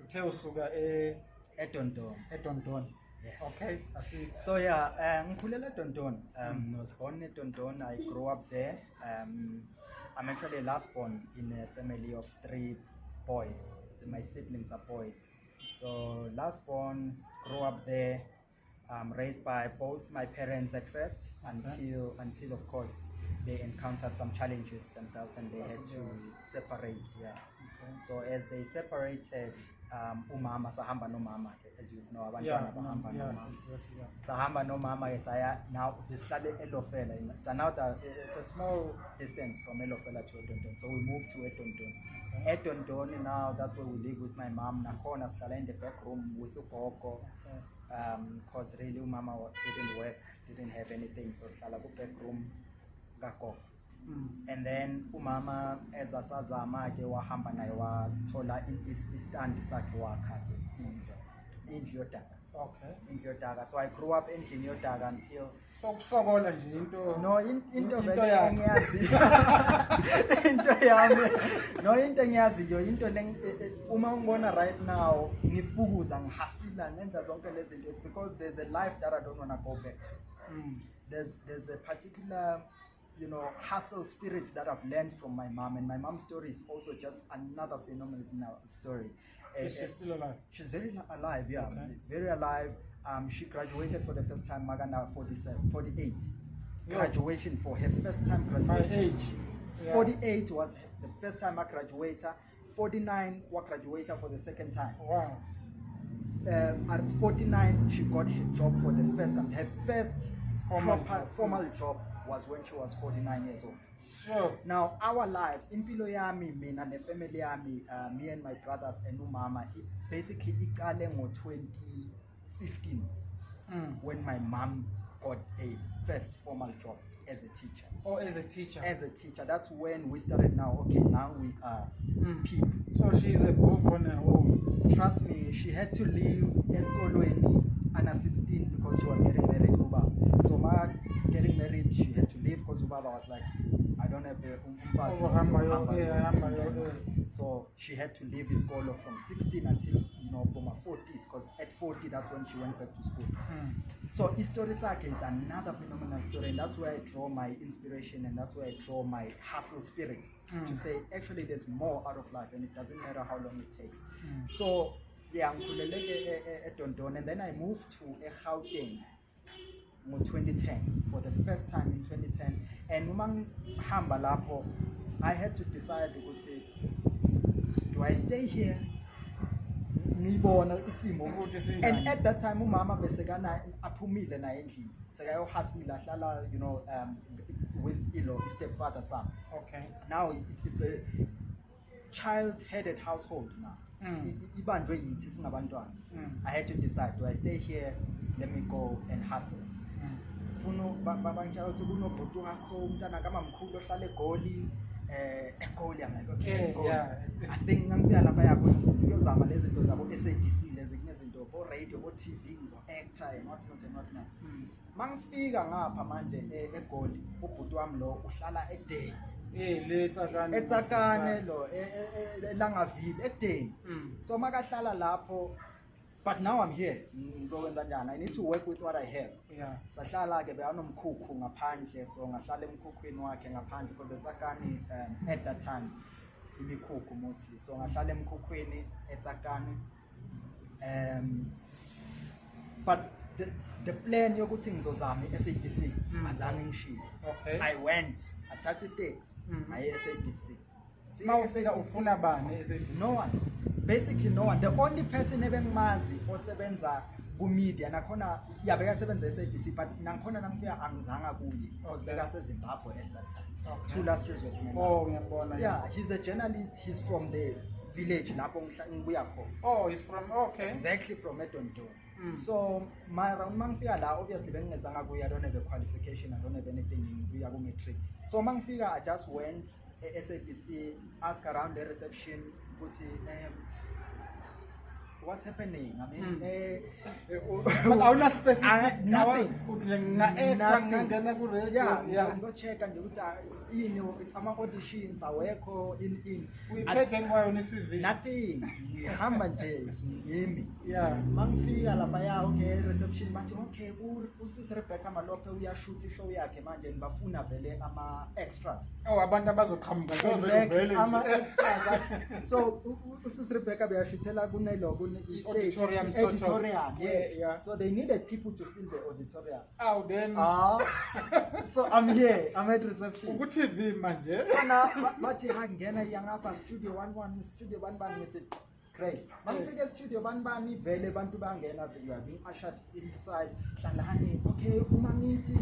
uthe usuka eDondon. Yes. Okay, I see. So yeah, ngikhulela eDondon. Was born in Dondon. I grew up there. I'm actually last born in a family of 3 boys. My siblings are boys. So last born, grew up there, raised by both my parents at first, until of course they encountered some challenges themselves and they had to separate. Yeah. Okay. So as they separated, umama sahamba no mama, as you know, abantwana bahamba no mama. Exactly. Yeah. Sahamba no mama ke saya now besihlale eLofela. It's a small distance from eLofela to Edondon. So we moved to Edondon. Okay. Edondon now, that's where we live with my mom. Nakhona sihlala in the back room with ugogo. Because really umama didn't work, didn't have anything, so sihlala ku back room kagogo. And then umama as asazama ke wahamba naye wathola istand sakhe wakha ke indlu yodaka. Okay. Indlu yodaka. So I grew up in indlu yodaka until sokusokola nje into no into vele engiyaziyo into yami no into engiyaziyo into uma ngibona right now ngifukuza ngihasila ngenza zonke lezi zinto. It's because there's a life that I don't want to go back to. There's a particular hustle spirits that I've learned from my mom, and my mom's story is also just another phenomenal story. Is she still alive? She's very alive, yeah. Okay. Very alive. She graduated for the first time, Magana 48. Graduation for her first time graduation. My age. Yeah. 48 was the first time I graduated. 49 was graduated for the second time. Wow. At 49, she got her job for the first time. Her first formal job was when she was 49 years old. Sure. Now our lives, impilo yami, mina ne family yami, me and my brothers and umama, it basically iqale ngo 2015 when my mom got a first formal job as a teacher. Oh, as a teacher. As a teacher. That's when we started now, okay, now we are people. So she's a book on her own. Trust me, she had to leave Eskolweni under 16 because she was getting married. So ma getting married, she had to leave because Ubaba was like, I don't have a so she had to leave school from 16 until 40s, because at 40 that's when she went back to school. So history sake is another phenomenal story, and that's where I draw my inspiration, and that's where I draw my hustle spirit to say actually there's more out of life, and it doesn't matter how long it takes. So yeah, I'm at Dondon, and then I moved to Gauteng in 2010 for the first time in 2010, and hamba lapho I had to decide, do I stay here? And at that time umama besekana aphumile na endlini sekayohasila hlala with his stepfather son. Okay. Now it's a child-headed household now. Ibanjwe yithi singabantwana. I had to decide, do I stay here? Let me go and hustle. Funo babangitshela ukuthi kunobhuti wakho umntana kamamkhulu ohlala eGoli. eGoli. I'm like, okay, yeah. I think ngangifika lapha yakho ngiyozama lezi zinto zabo SABC lezi kunezinto bo radio bo TV ngizo actor and what not. Mangifika ngapha manje eGoli, ubhuti wami lo uhlala eDeni. Etsakane lo elangavile eDeni. So makahlala lapho, but now I'm here. I need to work with what I have. Yeah. Sahlala ke beyanomkhukhu ngaphandle, so ngahlala emkhukhwini wakhe ngaphandle because eTsakane at that time imikhukhu mostly. So ngahlala emkhukhwini eTsakane. But the plan yokuthi ngizozama iSABC azange ngishilo. Okay. I went, I touched the tax, my SABC. Mawufika ufuna bani eSABC? No one. Basically no one. The only person ebengimazi osebenza ku media nakhona bekasebenza eSABC, but nakhona nangifika angizanga kuye because bekaseZimbabwe at that time. Thula Sizwe Simela. Oh, ngiyabona. Yeah, he's a journalist. He's from the village lapho ngibuya khona. Oh, he's from Exactly from Edondon. So my mangifika la obviously bengingezanga kuye, I don't have a qualification, I don't have anything in kuya ku matric. So mangifika I just went SABC, asked around the reception ukuthi what's happening? I mean, But I will specific nothing. Yeah. So check and you know, auditions awekho in Uyiphethe kwayo ne-CV. nothing. Ngihamba nje ngimi. Yeah. Mangifika lapha okay reception bathi okay usisi Rebecca Malope uyashoot ishow yakhe manje nibafuna vele ama extras. Oh, abantu abazoqhamuka vele ama nje. extras. So usisi Rebecca beyashuthela kunelo Auditorium sort of. auditorium. Yeah. So they needed people to fill the auditorium. Oh, then So I'm here. I'm at reception. ku-TV manje. So now bathi hangena yangapha studio 11 studio 11 ngithi great. Mangifika studio 11 vele abantu bangena you are being ushered inside. Hlalani okay uma nithi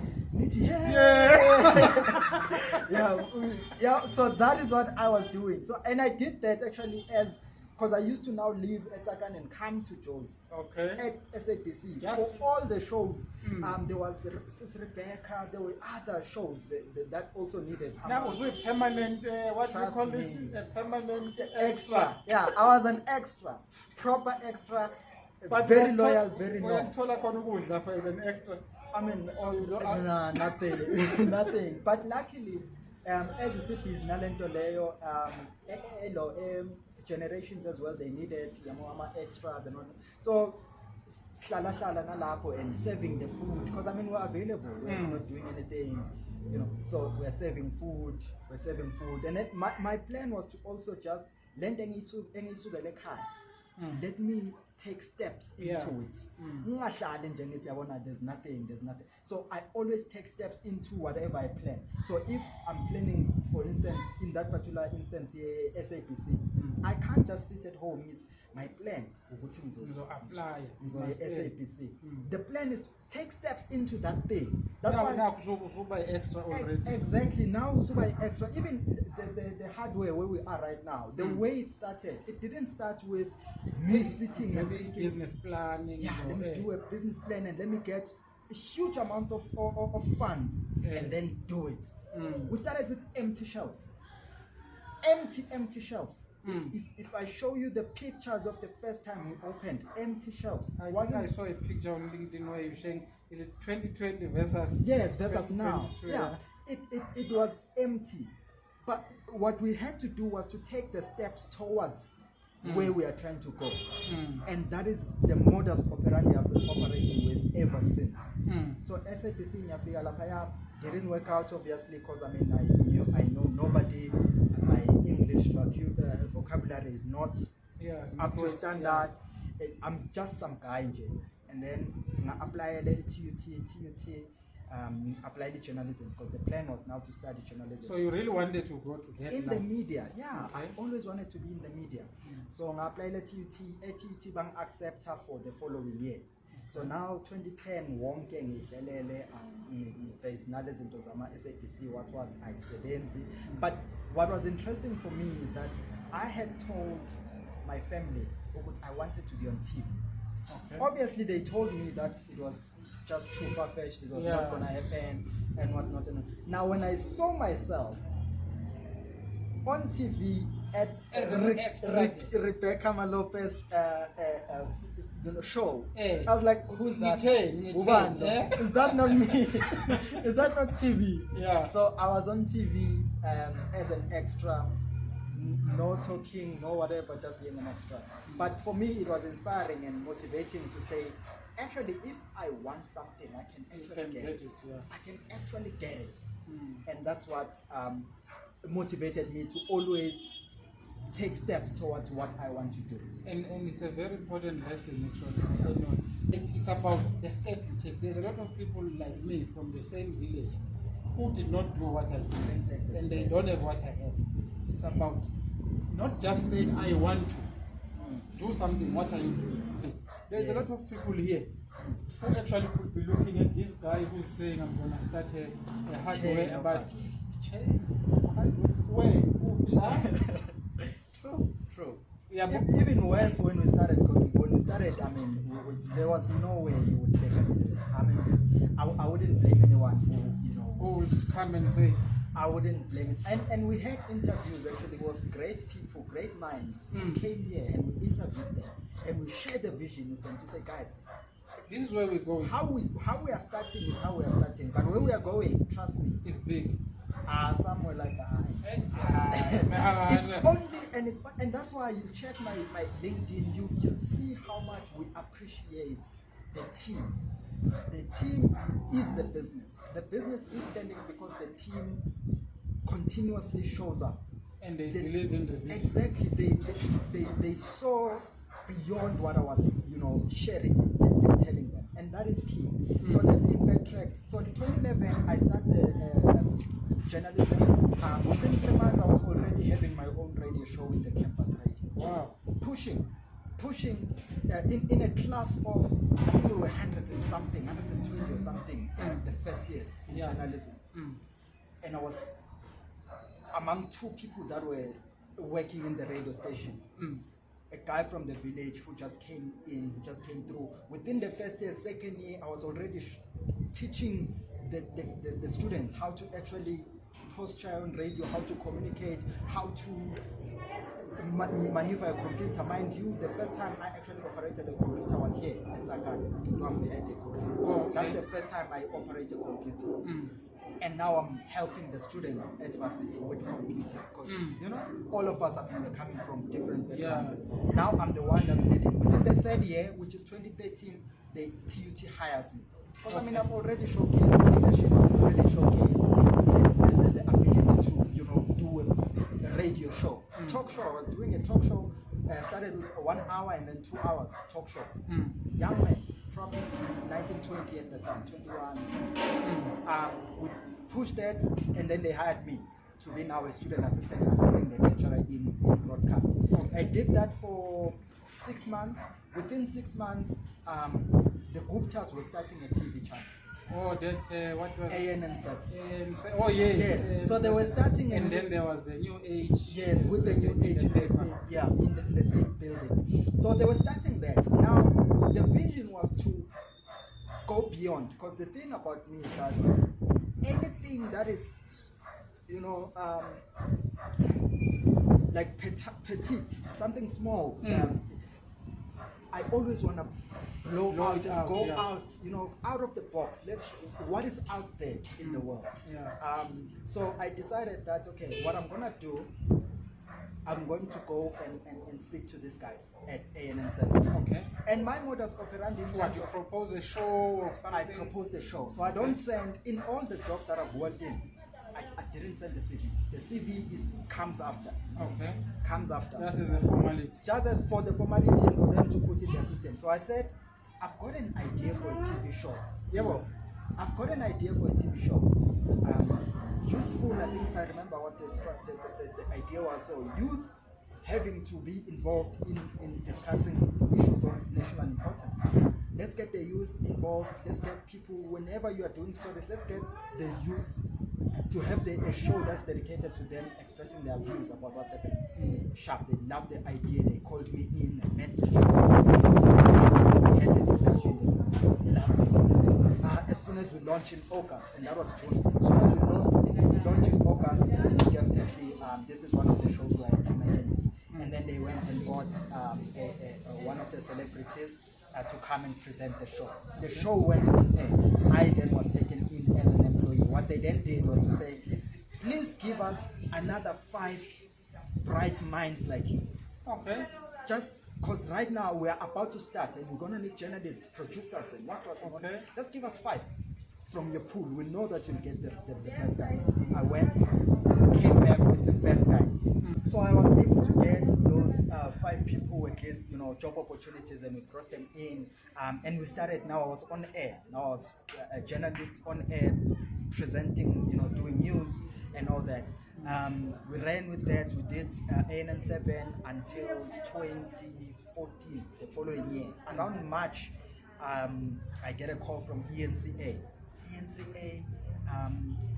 yeah so that is what I was doing. So and I did that actually as because I used to now live at Sakan and come to Joe's Okay. at SABC Yes. for all the shows. There was Sis Rebecca, there were other shows that also needed. Now, was a permanent, what do you Trust call this? me. A permanent Extra. Yeah, I was an extra. Proper extra. But Very loyal, very loyal. Uyakuthola khona ukudla for as an extra. I mean, nothing. Nothing. But luckily, as a CPs, Nalento Leo, generations as well, they needed extras and all. So, slala nalapo and serving the food because I mean we're available. We're not doing anything, you know. So we're serving food. And then my plan was to also just let me take steps into it. There's nothing. So I always take steps into whatever I plan. So if I'm planning, for instance, in that particular instance, SAPC, I can't just sit at home. It's my plan. Apply. SAPC. The plan is to take steps into that thing. That's why Now buy extra already. exactly now by extra. Even the hardware where we are right now, the way it started, it didn't start with me sitting and Maybe thinking, business planning. yeah, let me do a business plan and let me get a huge amount of funds and then do it. We started with empty shelves. Empty shelves. If I show you the pictures of the first time we opened, empty shelves. I saw a picture on LinkedIn where you're saying, is it 2020 versus now? 2022, Yeah. It was empty. But what we had to do was to take the steps towards where we are trying to go. And that is the modus operandi I've been operating with ever since. So SAPC Nyafika Lapaya didn't work out obviously because I know nobody. My English vocabulary is not up to standard. I'm just some guy, and then I apply TUT, apply the journalism because the plan was now to study journalism. So you really wanted to go to that in now? the media, yeah. Okay. I've always wanted to be in the media. So I applied the TUT bang accept her for the following year. So now 2010 wonke ngidlelele there's another zinto zama SAPC what I sebenzi. But what was interesting for me is that I had told my family I wanted to be on TV. Okay. Obviously they told me that it was just too far-fetched, it was not gonna happen and whatnot. Now when I saw myself on TV at Rebecca Malopez show, I was like, who's that? Is that not me? Is that not TV? Yeah. So I was on TV as an extra, no talking, no whatever, just being an extra. But for me, it was inspiring and motivating to say, actually, if I want something, I can actually get it. I can actually get it. And that's what motivated me to always take steps towards what I want to do. And it's a very important lesson actually. It's about the step you take. There's a lot of people like me from the same village who did not do what I did, and they don't have what I have. It's about not just saying I want to do something. What are you doing? There's a lot of people here who actually could be looking at this guy who's saying I'm gonna start a hardware about where? True. Yeah, but even worse when we started, because when we started, I mean, there was no way he would take us serious. I mean, I wouldn't blame anyone who will come and say. I wouldn't blame it. And we had interviews actually with great people, great minds who came here and we interviewed them and we share the vision with them, to say, guys, this is where we're going. How we are starting is how we are starting, but where we are going, trust me, It's big. Somewhere like and that's why you check my LinkedIn, you see how much we appreciate the team. The team is the business. The business is standing because the team continuously shows up. And they believe in the vision. Exactly. They saw beyond what I was, sharing and telling them. And that is key. So let me backtrack. So in 2011, I started journalism. Within 3 months, I was already having my own radio show with the campus radio. Wow. Pushing in a class of, I think we were 100 and something, 120 or something, the first years in journalism. And I was among 2 people that were working in the radio station. A guy from the village who just came through. Within the first year, second year, I was already teaching the students how to actually posture on radio, how to communicate, how to maneuver a computer. Mind you, the first time I actually operated a computer was here at Zagan. We had a computer. Oh, okay. That's the first time I operated a computer. And now I'm helping the students at varsity with computer, because all of us, we're coming from different backgrounds. Yeah. Now I'm the one that's leading. Within the third year, which is 2013, the TUT hires me. Because I've already showcased the leadership, I've already showcased the ability to do a radio show, talk show. I was doing a talk show. Started with 1 hour and then 2 hours talk show. Young man, probably 1920 at the time, 21. We pushed that, and then they hired me to be now a student assisting the lecturer in broadcasting. I did that for 6 months. Within 6 months, the Guptas were starting a TV channel. Oh, that what was ANN7. Oh yes. Yeah. So they were starting, and then there was the New Age. Yes, with the New Age in the same building. So they were starting that. Now the vision was to go beyond, because the thing about me is that anything that is, like petite, something small, I always want to blow out and go out, out of the box. What is out there in the world? Yeah. So I decided that, okay, what I'm going to do, I'm going to go and speak to these guys at ANN7. Okay. And my modus operandi... What, you propose a show or something? I proposed a show. So I don't send, in all the jobs that I've worked in, I didn't send the CV. The CV comes after. Okay. Comes after. Just as a formality. Just as for the formality and for them to put in their system. So I said, I've got an idea for a TV show. Yeah, well, I've got an idea for a TV show. Youthful, I think, if I remember what the idea was. So youth having to be involved in discussing issues of national importance. Let's get the youth involved. Let's get people, whenever you are doing stories, let's get the youth to have a show that's dedicated to them expressing their views about what's happening. Sharp, they loved the idea. They called me in, I met the CEO, we had the discussion, they loved it. As soon as we launched in August, and that was June, as soon as we launched in August, definitely this is one of the shows where I implemented with. And then they went and bought one of the celebrities to come and present the show. The show went on air. I then was taken in as an employee. What they then did was to say, please give us another 5 bright minds like you. Okay. Just because right now we are about to start and we're going to need journalists, producers, and what. Okay. Just give us 5 from your pool. We know that you'll get the best guys. I went, came back with the best guys. So I was able to get those 5 people, at least, job opportunities, and we brought them in. And we started. Now I was on air. Now I was a journalist on air, presenting, doing news and all that. We ran with that. We did ANN7 until 2014, the following year. Around March, I get a call from ENCA. ENCA,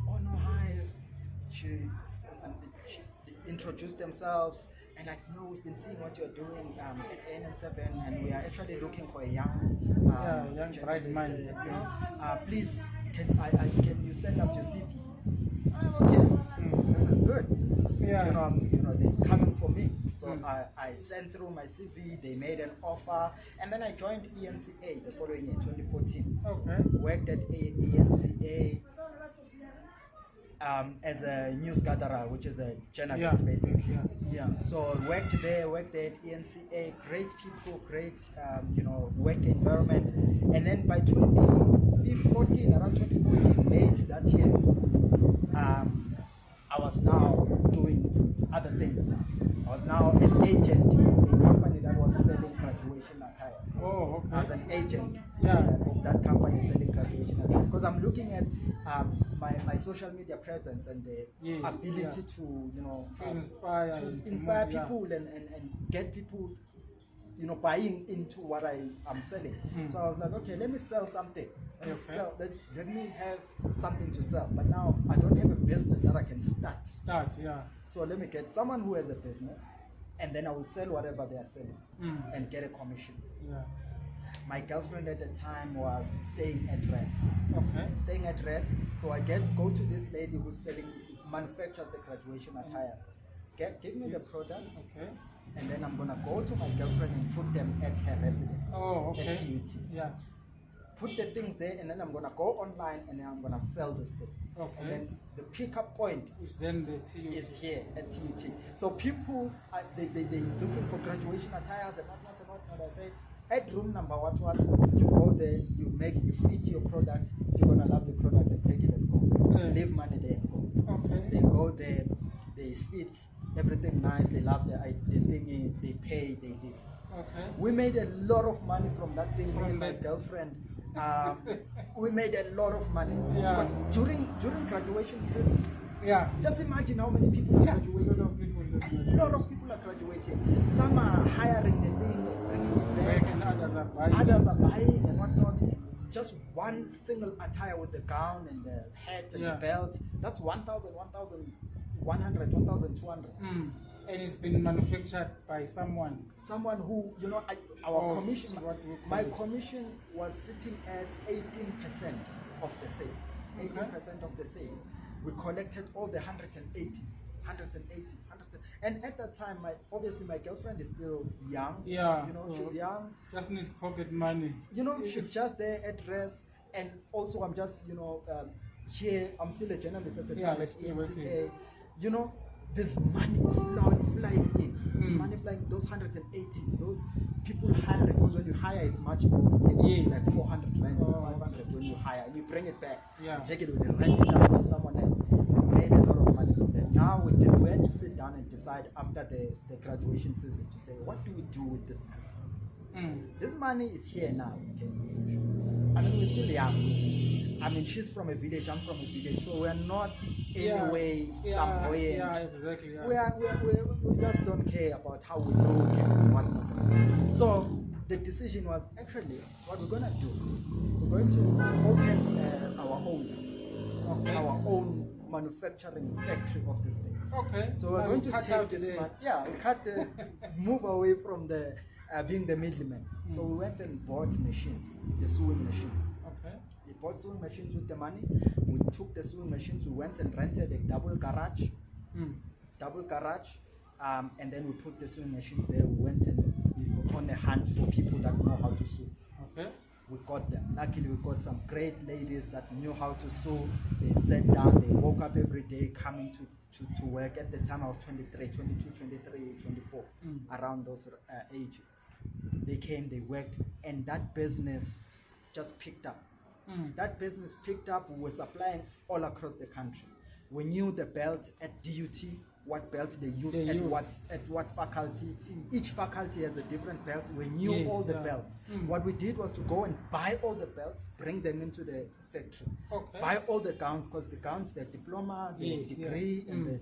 oh no, hi. She introduced themselves, and like, no, we've been seeing what you're doing at ANN7, and we are actually looking for a young bright mind. Please, can you send us your CV? Okay, this is good. This is, they're coming for me. So I sent through my CV, they made an offer, and then I joined ENCA the following year, 2014. Okay. Worked at ENCA as a news gatherer, which is a journalist basically. Yeah. So worked there at ENCA, great people, great work environment. And then by 2014, around 2014, late that year, I was now doing other things now. I was now an agent for a company that was selling graduation attires. Oh, okay. As an agent of that company selling graduation attires. Because I'm looking at my social media presence and the ability to inspire people and get people buying into what I am selling. So I was like, okay, let me sell something. Let me have something to sell. But now I don't have a business that I can start. So let me get someone who has a business, and then I will sell whatever they are selling and get a commission. My girlfriend at the time was staying at rest. Staying at rest. So I go to this lady who's manufactures the graduation attires. Give me the product. And then I'm gonna go to my girlfriend and put them at her residence. At TUT. Put the things there, and then I'm gonna go online and then I'm gonna sell this thing. And then the pickup point is then the TUT. Is here at TUT. So people they looking for graduation attires and whatnot. I say at room number what you go there, you fit your product, you're gonna love your product and take it and go. Leave money there and go. They go there, they fit. Everything nice, they love the thing, they pay, they live. We made a lot of money from that thing, me and my girlfriend. We made a lot of money. Because during graduation seasons, just imagine how many people are graduating. A lot of people are graduating. Some are hiring the thing, bringing it back, and others are buying. And whatnot. Just one single attire with the gown and the hat and the belt, that's 1,100, 1,200. And it's been manufactured by someone who, our commission, my commission was sitting at 18% of the sale. 18% of the sale. We collected all the 180s. And at that time, obviously my girlfriend is still young. So she's young. Just needs pocket money. She's just there at rest. And also I'm just, here, I'm still a journalist at the time at ENCA. There's money flying in. Money flying, those 180s, those people hire, because when you hire it's much more stable. It's like 400 rand, 500 when you hire, and you bring it back, you take it and rent it out to someone else. We made a lot of money from that. Now we had to sit down and decide after the graduation season to say, what do we do with this money? This money is here now. We're still young. She's from a village, I'm from a village, so we're not anyway flamboyant. Exactly. We just don't care about how we look and whatnot. So the decision was actually what we're gonna do. We're going to open our own manufacturing factory of these things. So we're going to take this money. We cut the move away from the being the middleman. So we went and bought machines, the sewing machines. We bought sewing machines with the money. We took the sewing machines, we went and rented a double garage, and then we put the sewing machines there. We went and on the hunt for people that know how to sew. We got them. Luckily, we got some great ladies that knew how to sew. They sat down, they woke up every day coming to work. At the time, I was 23, 22, 23, 24, around those ages. They came, they worked, and that business just picked up. That business picked up. We were supplying all across the country. We knew the belts at DUT, what belts they use at what faculty. Each faculty has a different belt. We knew all the belts. What we did was to go and buy all the belts, bring them into the factory. Buy all the gowns, because the gowns, the diploma, the degree, and the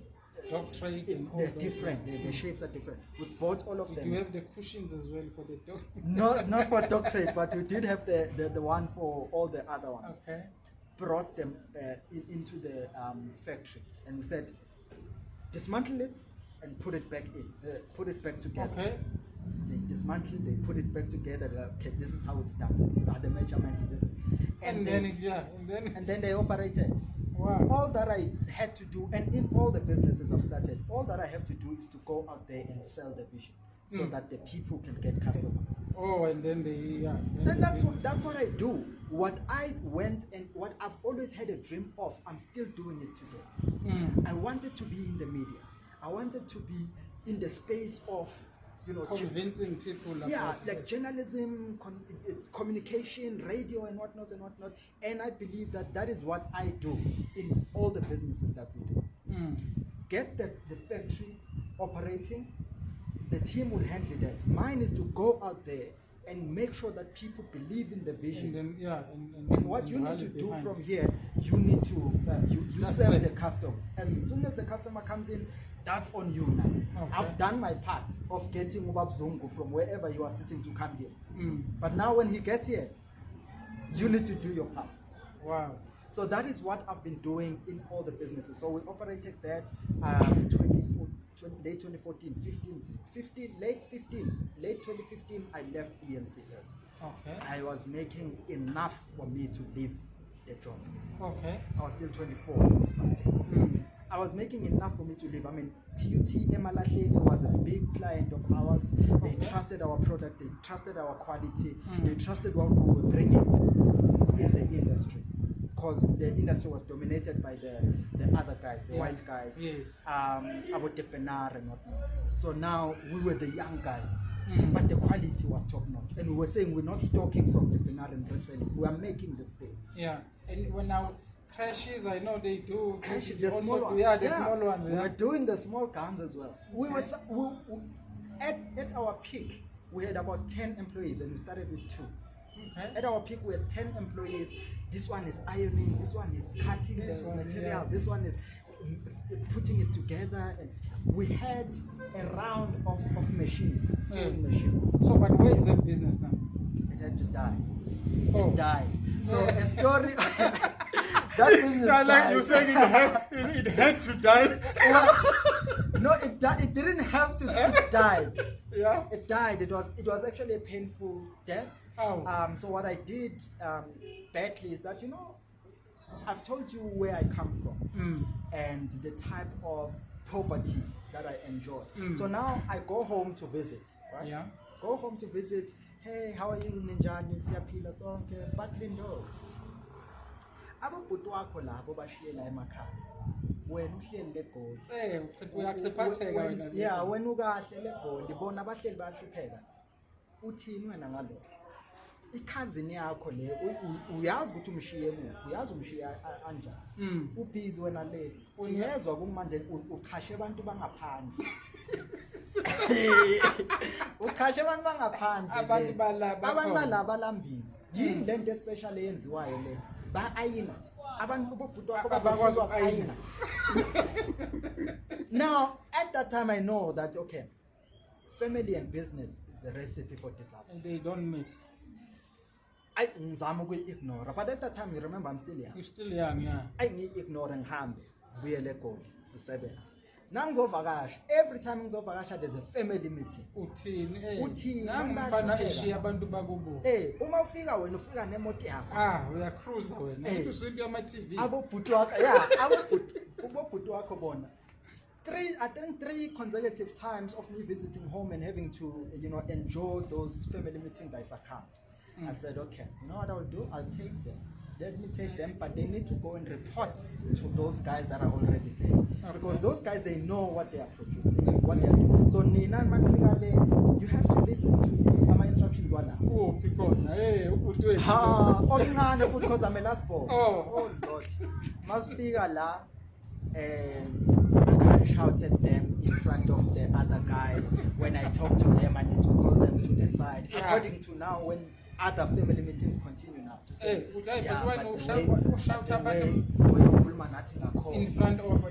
doctorate, and all they're different. The shapes are different. We bought all of them. Do you have the cushions as well for the doctorate? Not for doctorate, but we did have the one for all the other ones. Brought them into the factory, and we said, dismantle it and put it back in, put it back together. They dismantled, they put it back together. Okay, this is how it's done. These are the measurements. This is, and then they operated. Wow. All that I had to do, and in all the businesses I've started, all that I have to do is to go out there and sell the vision so that the people can get customers. Oh, and then And that's what I do. What I went and what I've always had a dream of, I'm still doing it today. I wanted to be in the media. I wanted to be in the space of, convincing people about like journalism, communication, radio, and whatnot. And I believe that is what I do in all the businesses that we do. Get the factory operating. The team will handle that. Mine is to go out there and make sure that people believe in the vision. And then, and what you need to do from here, you need to you serve the customer. As soon as the customer comes in, that's on you now. Okay. I've done my part of getting Zungu from wherever you are sitting to come here. But now when he gets here, you need to do your part. Wow. So that is what I've been doing in all the businesses. So we operated that late 2014, late 2015, I left ENCL. Okay. I was making enough for me to leave the job. Okay. I was still 24 or something. I was making enough for me to leave. I mean, TUT Emalahleni was a big client of ours. They trusted our product, they trusted our quality, they trusted what we were bringing in the industry. Because the industry was dominated by the other guys, the white guys, about the Penar and whatnot. So now we were the young guys, but the quality was top notch. And we were saying we're not stocking from the Penar and reselling, we are making the thing. Yeah, and when now crashes, I know they do. The small ones. Small ones. We were doing the small guns as well. We were at our peak, we had about 10 employees, and we started with 2. Okay. At our peak, we had 10 employees. This one is ironing, this one is cutting the material, this one is putting it together. And we had a round of machines, sewing machines. So, but where is that business now? It had to die. Oh. It died. So a story. That business like died. you saying it had to die. No, it didn't have to. It died. Yeah. It died. It was actually a painful death. Oh. So what I did badly is that, I've told you where I come from and the type of poverty that I enjoy. So now I go home to visit, right? Yeah. Go home to visit. Hey, how are you, Ninjani? Siyaphila sonke. But Lindo, ababhuti wakho labo bashiyela emakhaya. Wena uhleli leGoli. Uyachiphatheka wena. Yeah, wena ukahle leGoli. Bona abahleli bayahlupheka. Uthini wena ngalo? Ikhazini yakho le uyazi ukuthi umshiye kuphi, uyazi umshiye anjani. Ubhizi wena le. Siyezwa kumanje uchashe abantu bangaphandle. Uchashe abantu bangaphandle. Abantu balaba balambile. Yini lento especial eyenziwayo le? Ba ayina. Abantu bobhuti wakho bazakwazi ukayina. Now, at that time I know that family and business is a recipe for disaster. And they don't mix. I ngizama ukuyi-ignore, but at that time you remember I'm still young. You're still young, yeah. I ngiyi-ignore ngihambe buyele eGoli sisebenze. Nangizovakasha, every time ngizovakasha there's a family meeting. Uthini nangifana eshiya abantu bakubo. Uma ufika wena ufika nemoto yakho. Uyacruise wena. Usiphi ama TV. Abobhuti wakho, abobhuti wakho bona. I think 3 consecutive times of me visiting home and having to, enjoy those family meetings, I succumbed. I said, okay, you know what I'll do? I'll take them. Let me take them, but they need to go and report to those guys that are already there. Okay. Because those guys, they know what they are producing, what they are doing. So, Nina you have to listen to my instructions. Oh, because I'm a last ball. Oh, God. Must figure la. I can't shout at them in front of the other guys. When I talk to them, I need to call them to the side. Yeah. According to now, when other family meetings continue now to say, in front of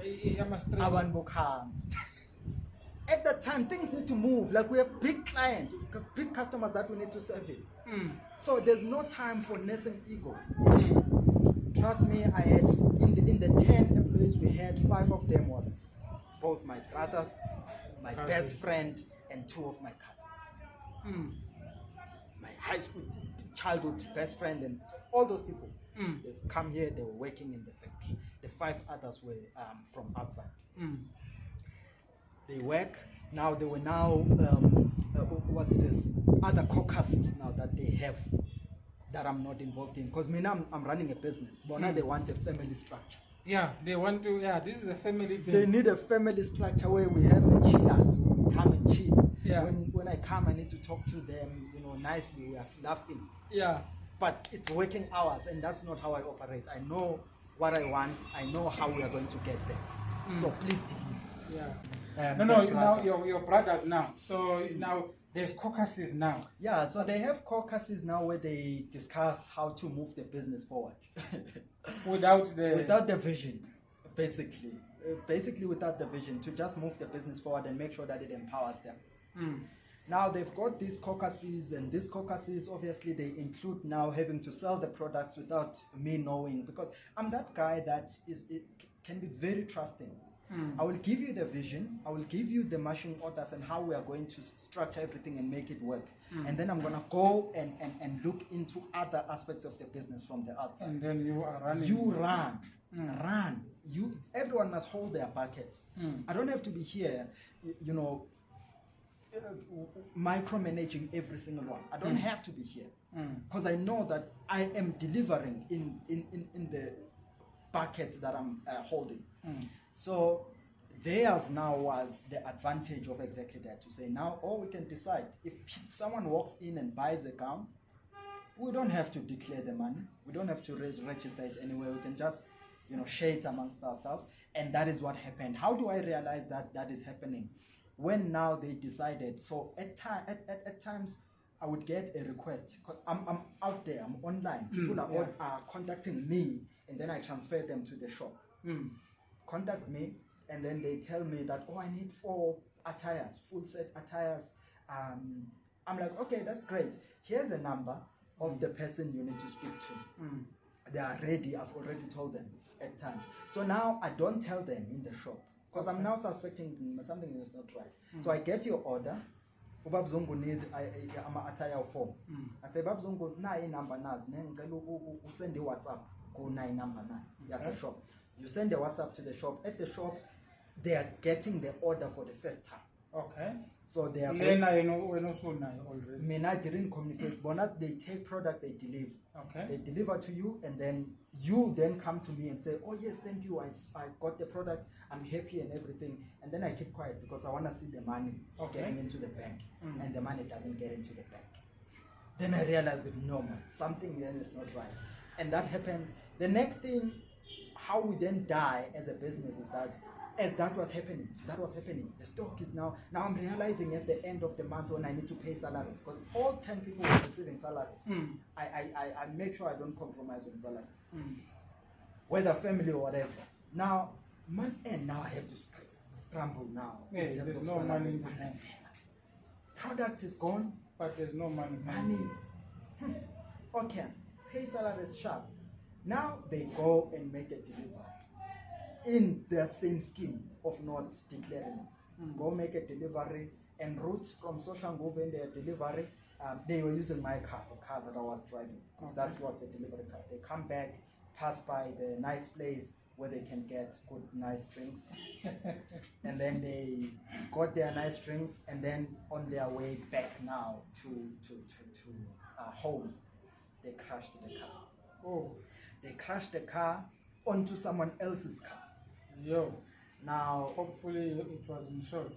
at that time, things need to move. Like, we have big clients, we've got big customers that we need to service. So there's no time for nursing egos. Trust me, I had in the 10 employees we had, 5 of them was both my brothers, my best friend, and 2 of my cousins. My high school childhood best friend and all those people. They've come here, they were working in the factory. The 5 others were from outside. Mm. They work. Now they were now, what's this? Other caucuses now that they have that I'm not involved in. Because I'm running a business. But now they want a family structure. Yeah, they want to, yeah, this is a family thing. They need a family structure where we have a chillers, we come and chill. Yeah. When I come, I need to talk to them, you know, nicely, we are laughing. Yeah. But it's working hours, and that's not how I operate. I know what I want, I know how we are going to get there. So please deliver. Yeah. No, now your brothers now. So now there's caucuses now. Yeah, so they have caucuses now where they discuss how to move the business forward. Without the vision, basically. Basically without the vision, to just move the business forward and make sure that it empowers them. Mm. Now they've got these caucuses, and these caucuses, obviously they include now having to sell the products without me knowing, because I'm that guy that can be very trusting. I will give you the vision, I will give you the marching orders and how we are going to structure everything and make it work. And then I'm going to go and look into other aspects of the business from the outside. And then you are running. You run. Everyone must hold their bucket. I don't have to be here, you know, micromanaging every single one. I don't have to be here, because I know that I am delivering in the buckets that I'm holding. So theirs now was the advantage of exactly that, to say now, we can decide if someone walks in and buys a gown, we don't have to declare the money, we don't have to register it anywhere, we can just, you know, share it amongst ourselves. And that is what happened. How do I realize that that is happening? When now they decided, so at times I would get a request. I'm out there, I'm online. People are contacting me, and then I transfer them to the shop. Contact me, and then they tell me that, I need 4 attires, full set attires. I'm like, okay, that's great. Here's a number of the person you need to speak to. They are ready. I've already told them at times. So now I don't tell them in the shop, because I'm now suspecting something is not right. So I get your order. Ubab Zungu need attire of 4. I say, Bab Zungu, na number naz. Send the WhatsApp. Go 9 number 9. That's the shop. You send the WhatsApp to the shop. At the shop, they are getting the order for the first time. Okay. So they are. I didn't communicate. But they take product, they deliver. Okay. They deliver to you, and then you then come to me and say, oh yes, thank you, I got the product, I'm happy and everything. And then I keep quiet because I want to see the money getting into the bank. And the money doesn't get into the bank. Then I realize with something then is not right. And that happens. The next thing, how we then die as a business is that as that was happening, the stock is now I'm realizing at the end of the month when I need to pay salaries, because all 10 people were receiving salaries. I make sure I don't compromise on salaries, whether family or whatever. Now month end, now I have to scramble now. Yeah, there's no money in the bank. Product is gone, but there's no money. Okay, pay salaries sharp. Now they go and make a delivery in the same scheme of not declaring it. Go make a delivery en route from Social Move in their delivery. They were using my car, the car that I was driving, because that was the delivery car. They come back, pass by the nice place where they can get good, nice drinks. And then they got their nice drinks, and then on their way back now to home, they crashed the car. Oh. They crashed the car onto someone else's car. Yo. Now, hopefully it was insured.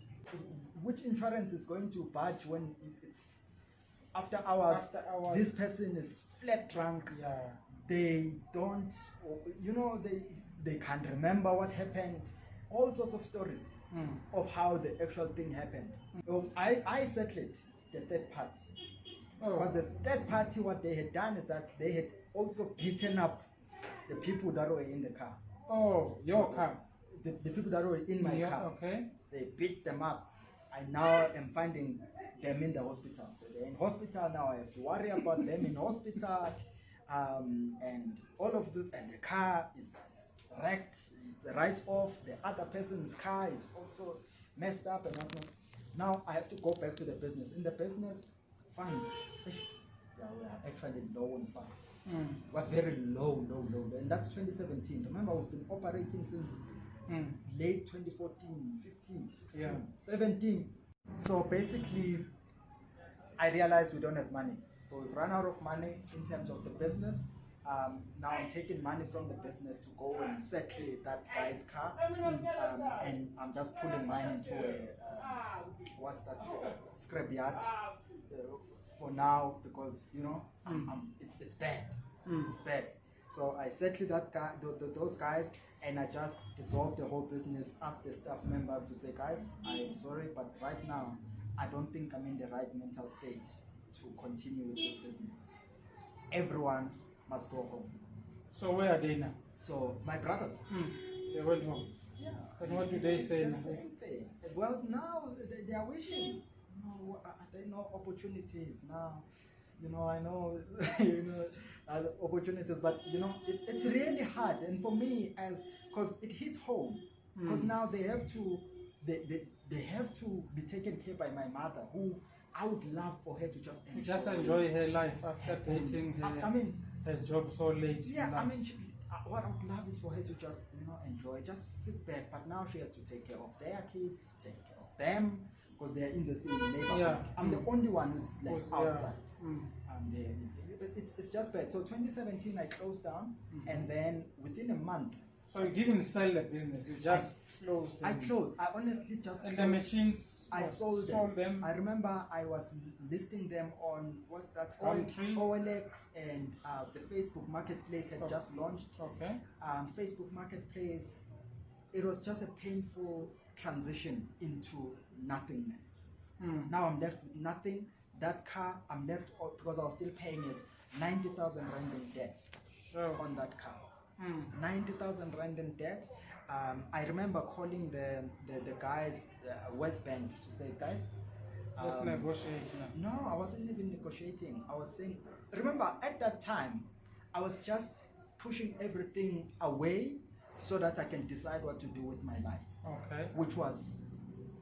Which insurance is going to budge when it's after hours? After hours. This person is flat drunk. Yeah. They don't, they can't remember what happened. All sorts of stories of how the actual thing happened. So I settled the third party. Because the third party, what they had done is that they had also beaten up the people that were in the car. Oh, your car? The people that were in my car. Okay. They beat them up. I now am finding them in the hospital. So they're in hospital now. I have to worry about them in hospital. And all of this. And the car is wrecked. It's a write-off. The other person's car is also messed up and whatnot. Now I have to go back to the business. In the business, funds. Yeah, we are actually actually low on funds. We're very low, and that's 2017. Remember, we've been operating since late 2014, 15, 16, 17. So basically, I realized we don't have money. So we've run out of money in terms of the business. Now I'm taking money from the business to go and settle that guy's car, and I'm just pulling mine into a what's that scrapyard for now, because you know it's bad. It's bad. So I settled that guy, those guys, and I just dissolved the whole business. Asked the staff members to say, guys, I'm sorry, but right now I don't think I'm in the right mental state to continue with this business. Everyone must go home. So where are they now? So my brothers, they went home. yeah. And what do they say now? The same thing. Well, now they are wishing. There are no opportunities now. I know, opportunities, but it's really hard. And for me, because it hits home, because now they have to be taken care by my mother, who I would love for her to just enjoy her life after dating her. Her job so late. Yeah, what I would love is for her to just enjoy, just sit back. But now she has to take care of their kids, take care of them, because they are in the same neighborhood. Yeah. I'm the only one who's left outside. It's just bad. So 2017 I closed down, and then within a month. So you didn't sell the business, you just closed them. I closed. I honestly just And the machines, I sold them. I remember I was listing them on OLX, and the Facebook Marketplace had just launched. Okay. Facebook Marketplace, it was just a painful transition into nothingness. Now I'm left with nothing. That car, I'm left, because I was still paying it, 90,000 rand in debt on that car. 90,000 rand in debt. I remember calling the guys, West Bank, to say, guys, let's negotiate now. No, I wasn't even negotiating. I was saying, remember, at that time, I was just pushing everything away so that I can decide what to do with my life. Okay. Which was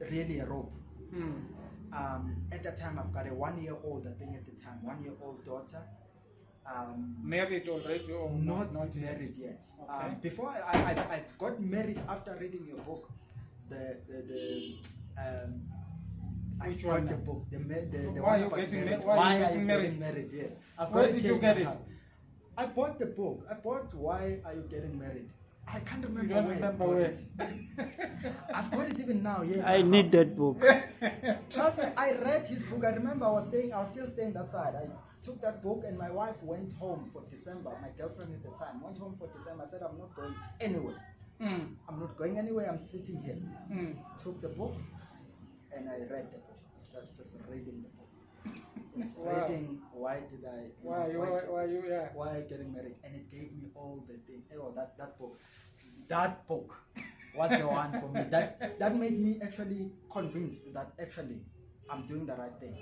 really a rope. At that time, I've got a 1-year-old, I think at the time, 1-year-old daughter. Married already or not married yet? Okay. Before I got married after reading your book, Which I one? got the book. The why are you getting married? Why are you getting married? Yes. Where did you get it? I bought the book. I bought Why Are You Getting Married? I can't remember. You don't remember where? I've got it even now. Yeah. I need that book. Trust me, I read his book. I remember I was still staying that side. I took that book, and my wife went home for December. My girlfriend at the time went home for December. I said, I'm not going anywhere. I'm not going anywhere. I'm sitting here. Took the book, and I read the book. I started just reading the book. Reading why are you getting married, and it gave me all the things. Oh, that book was the one for me. That made me actually convinced that actually I'm doing the right thing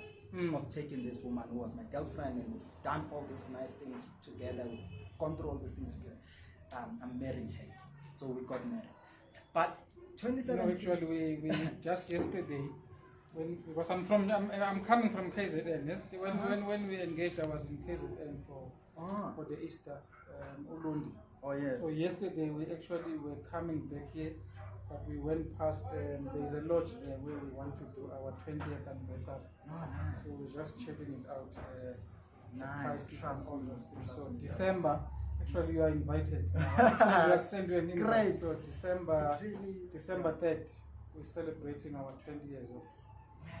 of taking this woman who was my girlfriend, and we've done all these nice things together. We've gone through all these things together. I'm marrying her, so we got married. But 2017. Actually, we just yesterday. Because I'm coming from KZN. Yesterday, when we engaged, I was in KZN for the Easter Ulundi. Oh yes. So yesterday we actually were coming back here, but we went past. There's a lodge there where we want to do our 20th anniversary. Oh, nice. So we're just checking it out. Nice. All those things. So December, actually you are invited. I'll send you an invite. Great. So December 3rd, we're celebrating our 20 years of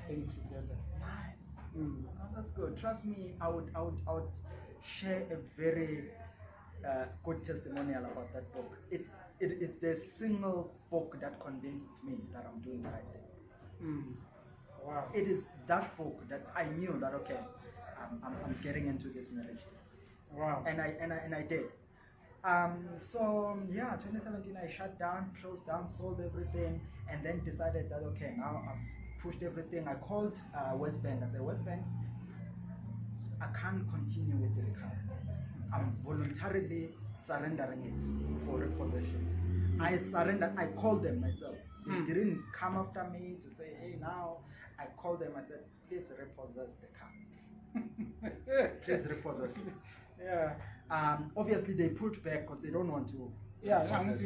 being together. Nice. Oh, that's good. Trust me, I would share a very good testimonial about that book. It's the single book that convinced me that I'm doing the right thing. Wow. It is that book that I knew that okay, I'm getting into this marriage. Wow. And I did. So yeah, 2017 I shut down, closed down, sold everything, and then decided that okay, now I've pushed everything. I called West Bank. I said, West Bank, I can't continue with this car. I'm voluntarily surrendering it for repossession. I surrendered. I called them myself. They didn't come after me to say, hey, now. I called them. I said, please repossess the car. Please repossess it. Yeah. Obviously, they pulled back because they don't want to. Yeah, repossess.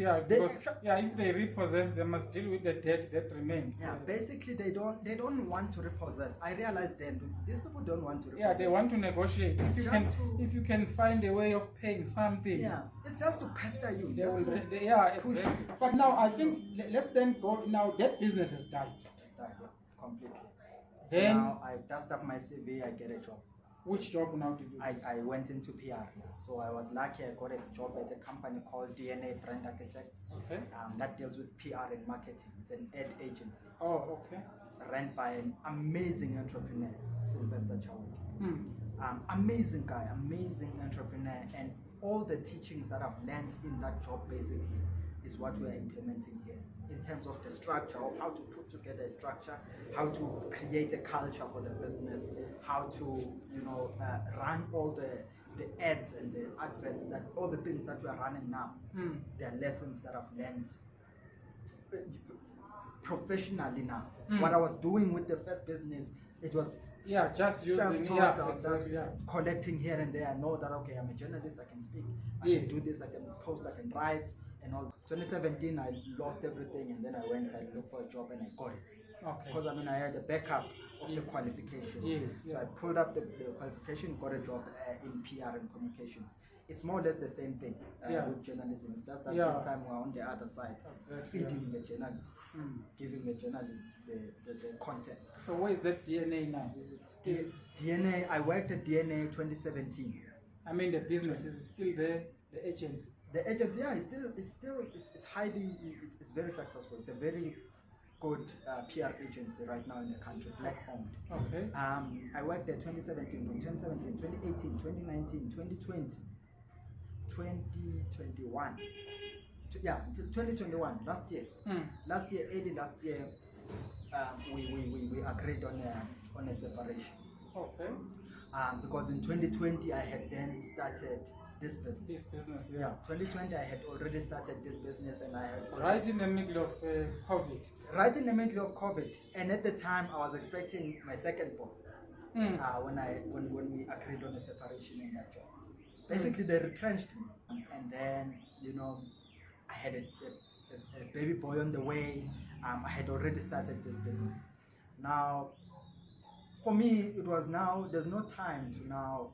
if they repossess, they must deal with the debt that remains. Yeah, basically they don't want to repossess. I realized then these people don't want to repossess. Yeah, they want to negotiate. If you can find a way of paying something. Yeah, it's just to pester you. Exactly. But now I think let's then go. Now that business has died. It's died completely. Then now I dust up my CV. I get a job. Which job now did you do? I went into PR. So I was lucky. I got a job at a company called DNA Brand Architects. Okay. That deals with PR and marketing. It's an ad agency. Oh, okay. Run by an amazing entrepreneur, Sylvester Chawik. Amazing guy, amazing entrepreneur, and all the teachings that I've learned in that job basically is what we're implementing here in terms of the structure of how to put together a structure, how to create a culture for the business, how to run all the ads and the adverts, that all the things that we are running now. They are lessons that I've learned professionally now. What I was doing with the first business, it was just using collecting here and there. I know that okay, I'm a journalist, I can speak, I can do this, I can post, I can write and all. 2017 I lost everything and then I went and looked for a job and I got it. Okay. Because I had a backup of the qualification. So I pulled up the qualification, got a job in PR and communications. It's more or less the same thing with journalism. It's just that this time we're on the other side, feeding the journalists, giving the journalists the content. So where is that DNA now? Is it still DNA? I worked at DNA 2017. I mean the business is still there, the agency. The agency, it's highly, it's very successful. It's a very good PR agency right now in the country, black owned. Okay. I worked there 2017, from 2017, 2018, 2019, 2020. 2021 2021 last year early last year we agreed on a separation. Okay. Because in 2020 I had then started this business. 2020 I had already started this business and I had right in the middle of COVID. Right in the middle of COVID, and at the time I was expecting my second born. When we agreed on a separation in that job. Basically, they retrenched me, and then I had a baby boy on the way. I had already started this business. Now, for me, it was now. There's no time to now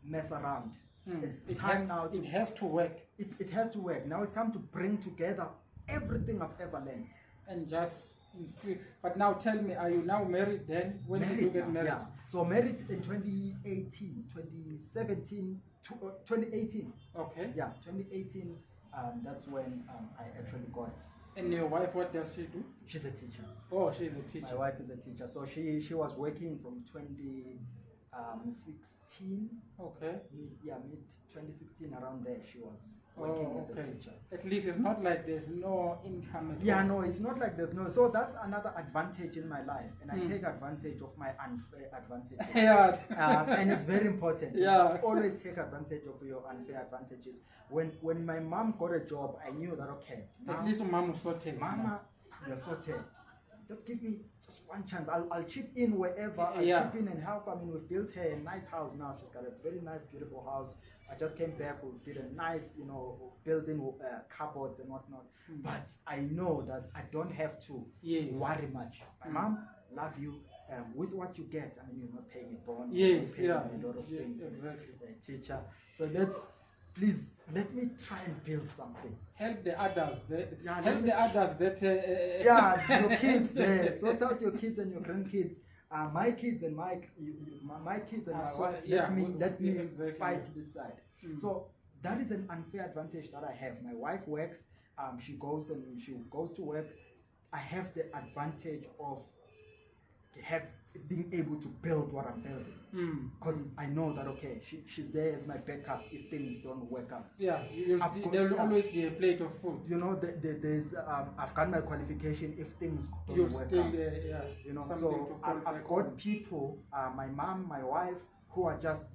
mess around. It's time now. It has to work. It has to work. Now it's time to bring together everything I've ever learned. And just. But now tell me, are you now married then? When did you get married? Yeah. So married in 2018, 2018. Okay. Yeah, 2018. That's when I actually got. And your wife, what does she do? She's a teacher. Oh, she's a teacher. My wife is a teacher. So she was working from 2016. Okay. Mid 2016 around there she was working as a teacher. At least it's not like there's no income at all. No, it's not like there's no. So that's another advantage in my life, and I take advantage of my unfair advantages. And it's very important. Always take advantage of your unfair advantages. When my mom got a job, I knew that okay. At least mom was sorted. Mama, you're sorted. Just give me just one chance. I'll chip in wherever. I'll chip in and help. I mean, we've built her a nice house now. She's got a very nice, beautiful house. I just came back. We did a nice, building cupboards and whatnot. But I know that I don't have to worry much. My mom, love you. With what you get, I mean, you're not paying a bond. You're not paying a lot of things. Exactly. A teacher. So please let me try and build something. Help the others. Your kids there. Sort out your kids and your grandkids. My kids and my kids and my wife. Let me fight this side. So that is an unfair advantage that I have. My wife works. She goes to work. I have the advantage of being able to build what I'm building. Because I know that okay, she's there as my backup if things don't work out. There will always be a plate of food. There's I've got my qualification if things don't work out. So I've got people, my mom, my wife, who are just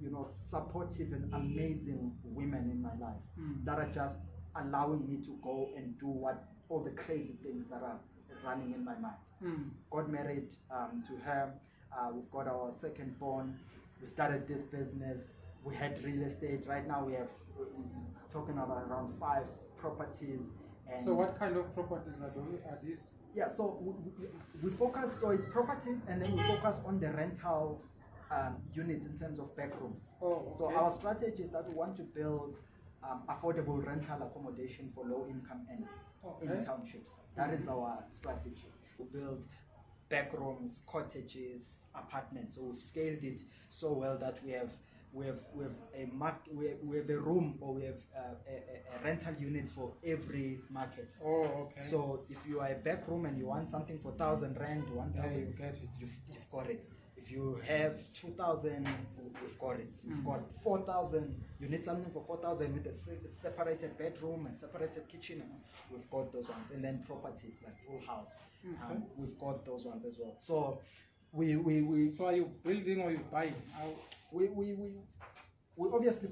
supportive and amazing women in my life that are just allowing me to go and do all the crazy things that are running in my mind. Got married to her. We've got our second born. We started this business. We had real estate. Right now we have talking about around 5 properties. And so what kind of properties are these? Yeah, so we focus, so it's properties, and then we focus on the rental units in terms of back rooms. Oh, okay. So our strategy is that we want to build affordable rental accommodation for low-income earners in townships. That is our strategy. We build back rooms, cottages, apartments. So we've scaled it so well that we have a room, or we have a rental units for every market. Oh, okay. So if you are a back room and you want something for 1,000 rand, 1,000, you get it. You've got it. If you have 2,000, you've got it. You've got 4,000. You need something for 4,000 with a separated bedroom and separated kitchen. We've got those ones. And then properties like full house. Okay. We've got those ones as well. So So are you building or you buying? we obviously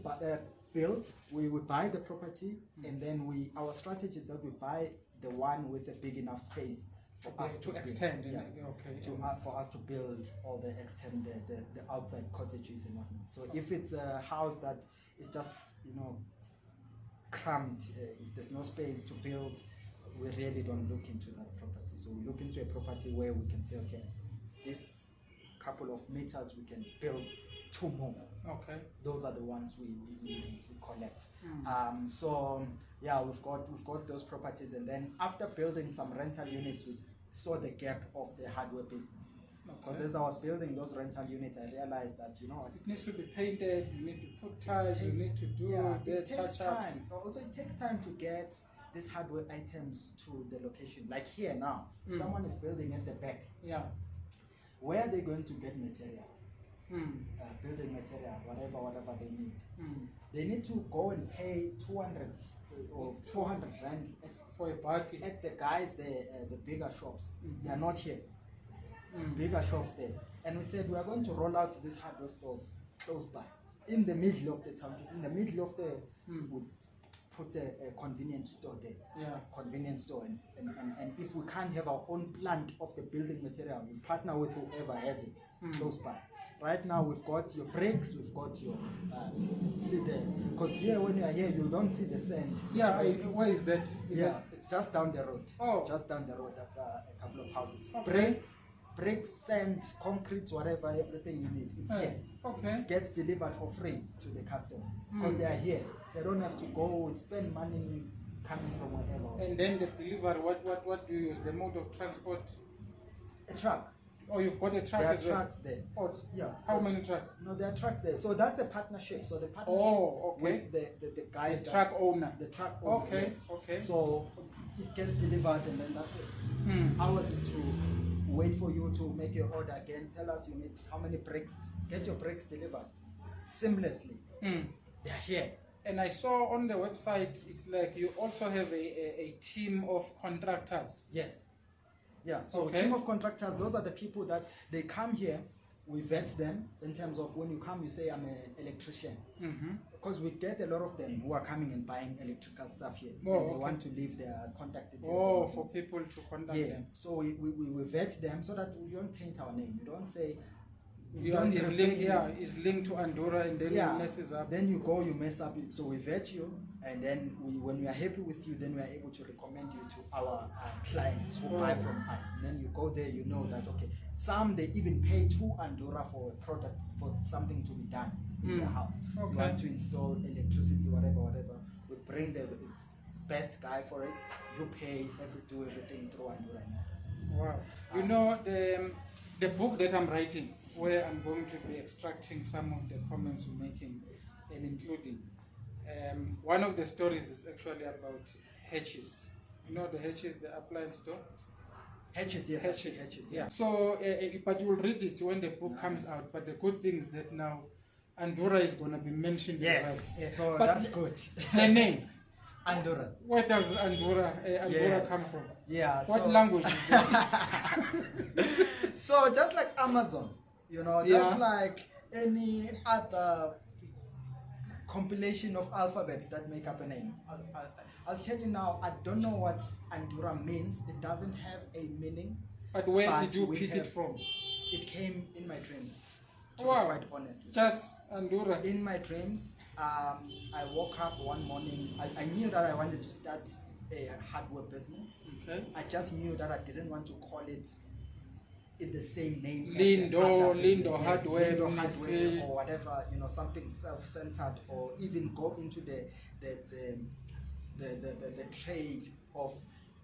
build. We buy the property, and then our strategy is that we buy the one with a big enough space for us to extend. Yeah. Okay. For us to build all the the outside cottages and whatnot. So if it's a house that is just crammed, there's no space to build, we really don't look into that property. So we look into a property where we can say, okay, this couple of meters we can build 2 more. Okay. Those are the ones we collect. So yeah, we've got those properties, and then after building some rental units, we saw the gap of the hardware business. Because as I was building those rental units, I realized that it needs to be painted. You need to put tiles. You need to do it takes touch-ups. time. Also, it takes time to get these hardware items to the location. Like here now, someone is building at the back. Yeah. Where are they going to get material? Building material, whatever they need. They need to go and pay 200 or 400 rand for a Bheki at the guys the bigger shops. They are not here. Bigger shops there. And we said we are going to roll out these hardware stores close by, in the middle of the town, in the middle of the we put a convenience store there. Yeah. Convenience store, and if we can't have our own plant of the building material, we partner with whoever has it close by. Right now we've got your bricks, we've got your see there, because here when you are here you don't see the sand. Yeah, where is that? It's just down the road. Oh, just down the road after a couple of houses. Okay. Bricks, sand, concrete, whatever, everything you need, it's here. Okay. It gets delivered for free to the customers because they are here. They don't have to go spend money coming from wherever. And then the delivery, what do you use? The mode of transport? A truck. Oh, you've got a truck as well? There are trucks there. Oh, yeah. How many trucks? No, there are trucks there. So that's a partnership. So the partnership with the guys. The truck owner. The truck owner. Okay, yes. okay. So it gets delivered and then that's it. Ours is to wait for you to make your order again. Tell us you need how many bricks. Get your bricks delivered seamlessly. They are here. And I saw on the website, it's like you also have a team of contractors. Yes. Yeah, so team of contractors, those are the people that they come here, we vet them in terms of when you come, you say, I'm an electrician. Because we get a lot of them who are coming and buying electrical stuff here. They want to leave their contact details. For people to contact them. Yes, so we vet them so that we don't taint our name. You don't say, it's linked to ANDURA and then it messes up. Then you go, you mess up. So we vet you, and then when we are happy with you, then we are able to recommend you to our clients who buy from us. And then you go there, you know that, okay, some they even pay to ANDURA for a product, for something to be done in their house. You want to install electricity, whatever. We bring the best guy for it. You pay, do everything through ANDURA. Wow. You know, the book that I'm writing, where I'm going to be extracting some of the comments you're making and including. One of the stories is actually about Hatches. You know the Hatches, the appliance store? Hatches, yes. Hatches, yeah. So, but you'll read it when the book comes out. But the good thing is that now ANDURA is going to be mentioned as well. Yes, so but that's good. The name? ANDURA. Where does ANDURA come from? Yeah. What language is that? So just like Amazon, just like any other compilation of alphabets that make up a name. I'll tell you now, I don't know what ANDURA means. It doesn't have a meaning. But where did you pick it from? It came in my dreams, to Wow. be quite honest with you. Just Andura. In my dreams, I woke up one morning. I knew that I wanted to start a hardware business. Okay. I just knew that I didn't want to call it in the same name. Lindo Lindo Hardware, Hardware, or whatever, something self-centered, or even go into the trade of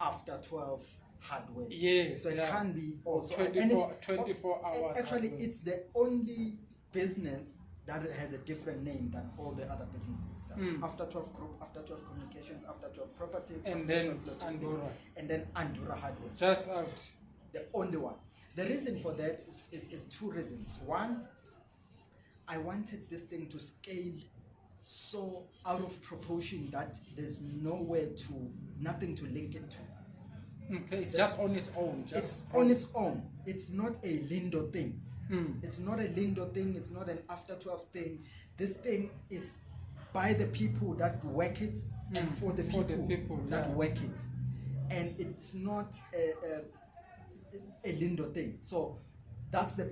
After12 hardware. Yes. So it can be also 24 hours. Actually, hardware. it's the only business that has a different name than all the other businesses. That's After12 Group, After12 Communications, After12 Properties, And After12 then Logistics, Andura. and then Andura Hardware. Just out. The only one. The reason for that is two reasons. One, I wanted this thing to scale so out of proportion that there's nothing to link it to. Okay, it's just on its own. It's on its own. It's not a Lindo thing. It's not a Lindo thing. It's not an After12 thing. This thing is by the people that work it and for the people that work it. And it's not a Lindo thing. So that's the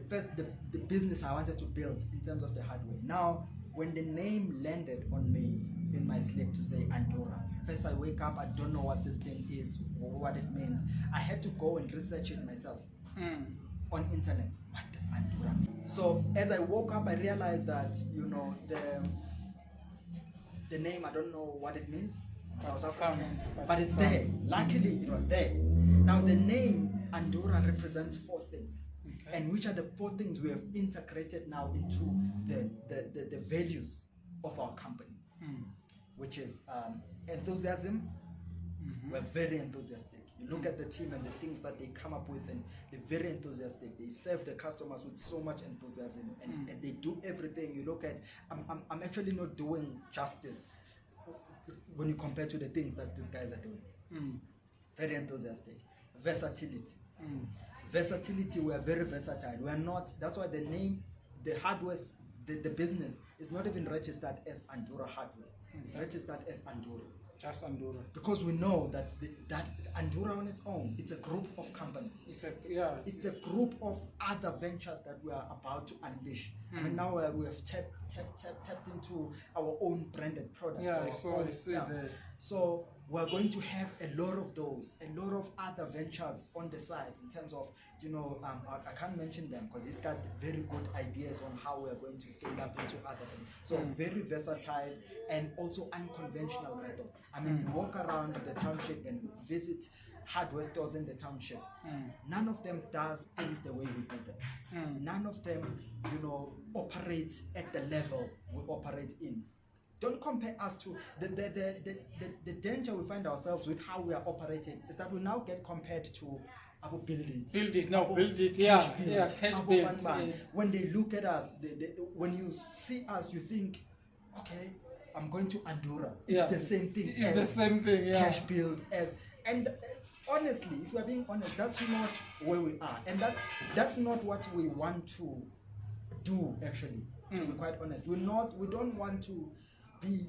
business I wanted to build in terms of the hardware. Now, when the name landed on me in my sleep to say Andura, first I wake up, I don't know what this thing is or what it means. I had to go and research it myself on internet. What does Andura mean? So as I woke up, I realized that the name, I don't know what it means. South African, but it's there. Luckily, it was there. Now the name Andura represents four things. Okay. And which are the four things we have integrated now into the values of our company, which is enthusiasm. We're very enthusiastic. You look at the team and the things that they come up with, and they're very enthusiastic. They serve the customers with so much enthusiasm, and they do everything. You look at, I'm actually not doing justice when you compare to the things that these guys are doing. Very enthusiastic. Versatility. Versatility, we are very versatile. We are not, that's why the name, the hardware, the business is not even registered as Andura Hardware. It's registered as Andura. Just Andura. Because we know that that Andura on its own, it's a group of companies. It's a group of other ventures that we are about to unleash. I mean, now we have tapped into our own branded products. So we're going to have a lot of those, a lot of other ventures on the sides in terms of, I can't mention them because he's got very good ideas on how we're going to scale up into other things. So very versatile and also unconventional methods. I mean, you walk around the township and visit hardware stores in the township. None of them does things the way we do them. None of them, operate at the level we operate in. Don't compare us to the danger we find ourselves with how we are operating is that we now get compared to our build it. Cash build. When they look at us, when you see us, you think, okay, I'm going to Andura. It's the same thing. It's the same thing. Cash build and honestly, if we're being honest, that's not where we are, and that's not what we want to do. Actually, to be quite honest, we don't want to be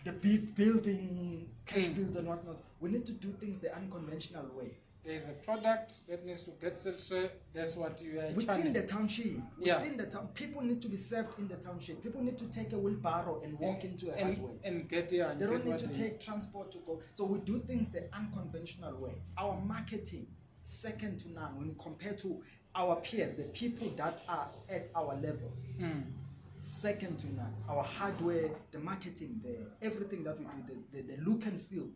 the big building, cash build and whatnot. We need to do things the unconventional way. There's a product that needs to get sold. That's what you are within the township. Within the town, people need to be served in the township. People need to take a wheelbarrow and walk into a hardware and get there. They don't need to take transport to go. So we do things the unconventional way. Our marketing, second to none when compare to our peers, the people that are at our level. Second to none. Our hardware, the marketing, everything that we do, the look and feel.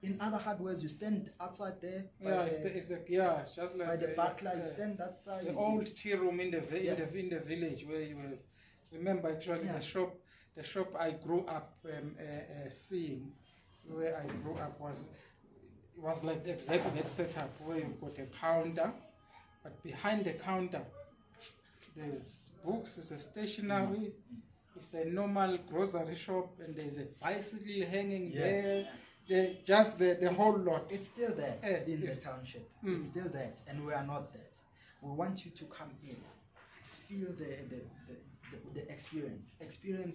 In other hardwares, you stand outside there. Just like by the butler, you stand outside. The old tea room in the village where you have. Remember, actually, the shop I grew up seeing, where I grew up was like exactly that setup where you've got a counter, but behind the counter, there's books, it's a stationery, it's a normal grocery shop, and there's a bicycle hanging there. The whole lot. It's still that in the township. It's still that, and we are not that. We want you to come in, feel the experience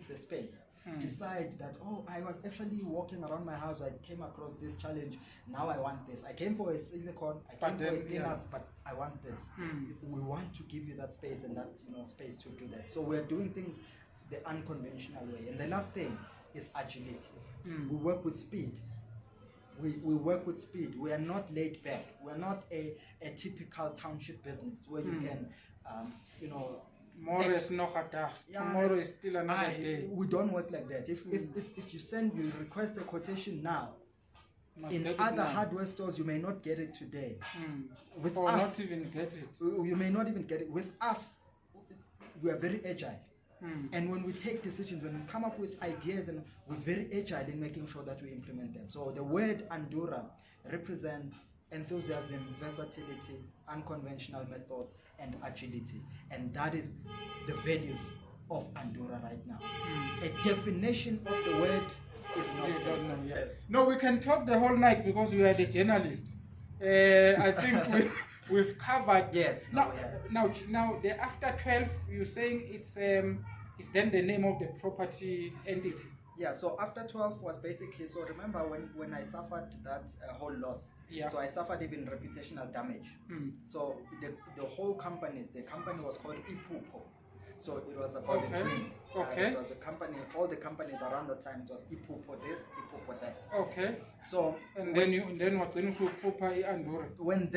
the space. decide that, oh, I was actually walking around my house, I came across this challenge, now I want this. I came for a silicon, I came for a thinners, but I want this. We want to give you that space and that space to do that. So we're doing things the unconventional way. And the last thing is agility. We work with speed. We work with speed. We are not laid back. We're not a typical township business where you can, Tomorrow is no hadah. Tomorrow is still another day. We don't work like that. If you request a quotation now, in other hardware stores you may not get it today. With or us, not even get it. You may not even get it. With us, we are very agile. And when we take decisions, when we come up with ideas, and we're very agile in making sure that we implement them. So the word ANDURA represents enthusiasm, versatility, unconventional methods, and agility. And that is the values of ANDURA right now. A definition of the word is not there. Yes. No, we can talk the whole night because you are the journalist. I think we've covered. Yes. Now, the After 12, you're saying it's then the name of the property entity. Yeah, so After 12 was basically, so remember when I suffered that whole loss, so I suffered even reputational damage. So the whole company was called Ipupo. So it was about a dream. It was a company, all the companies around the time, it was Ipupo this, Ipupo that. Okay. So then what then you proper ANDURA? When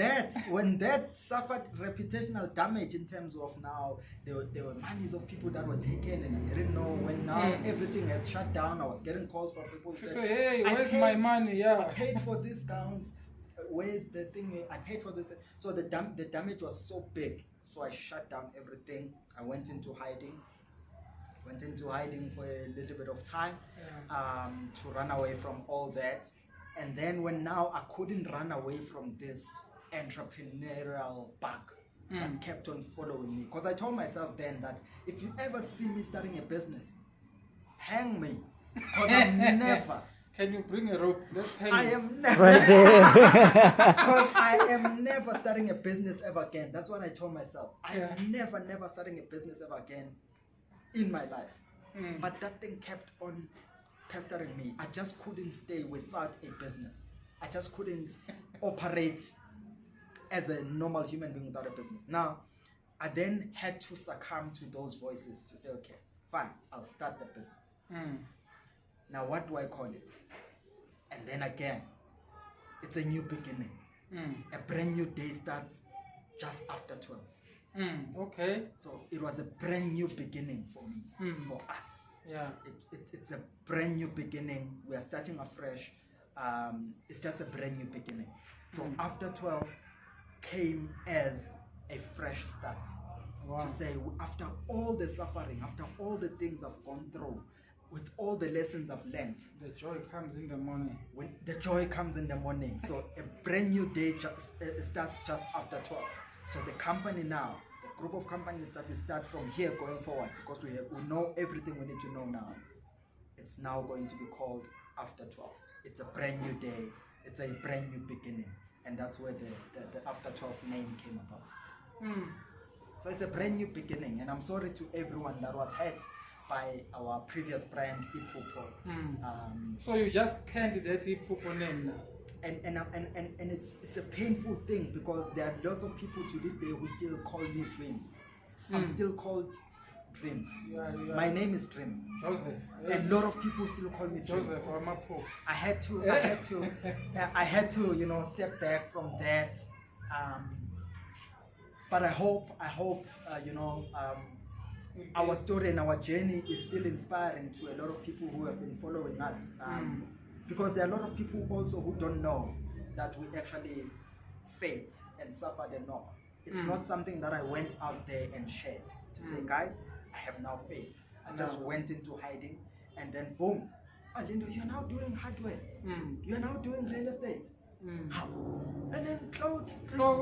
that suffered reputational damage in terms of now there were monies of people that were taken and I didn't know when now everything had shut down. I was getting calls from people who said, hey, where's my money? Yeah. I paid for these gowns. Where's the thing? I paid for this. So the damage was so big. So I shut down everything. I went into hiding for a little bit of time to run away from all that. And then when now I couldn't run away from this entrepreneurial bug that kept on following me. Because I told myself then that if you ever see me starting a business, hang me. Because I'm never. Can you bring a rope? Let's hang I it. am never. Because I am never starting a business ever again. That's what I told myself. I am never starting a business ever again in my life. But that thing kept on pestering me. I just couldn't stay without a business. I just couldn't operate as a normal human being without a business. Now, I then had to succumb to those voices to say, okay, fine, I'll start the business. Now, what do I call it? And then again, it's a new beginning. A brand new day starts just after 12. Okay. So it was a brand new beginning for me, for us. Yeah. It's a brand new beginning. We are starting afresh. It's just a brand new beginning. So After 12 came as a fresh start. Wow. To say, after all the suffering, after all the things I've gone through, with all the lessons I've learned, the joy comes in the morning. When the joy comes in the morning. So a brand new day starts just after 12. So the company now, the group of companies that we start from here going forward, because we know everything we need to know now, it's now going to be called After 12. It's a brand new day. It's a brand new beginning. And that's where the After 12 name came about. So it's a brand new beginning. And I'm sorry to everyone that was hurt by our previous brand, Ipupo. So you just can't that Ipupo name now? And it's a painful thing because there are lots of people to this day who still call me Dream. I'm still called Dream. My name is Dream. Joseph. And a lot of people still call me Dream. Joseph or Mapo. I had to step back from that. But I hope our story and our journey is still inspiring to a lot of people who have been following us. Because there are a lot of people also who don't know that we actually failed and suffered a knock. It's not something that I went out there and shared to say, guys, I have now failed. I just went into hiding and then boom, Lindo, you're now doing hardware. You're now doing real estate. How? And then clothes.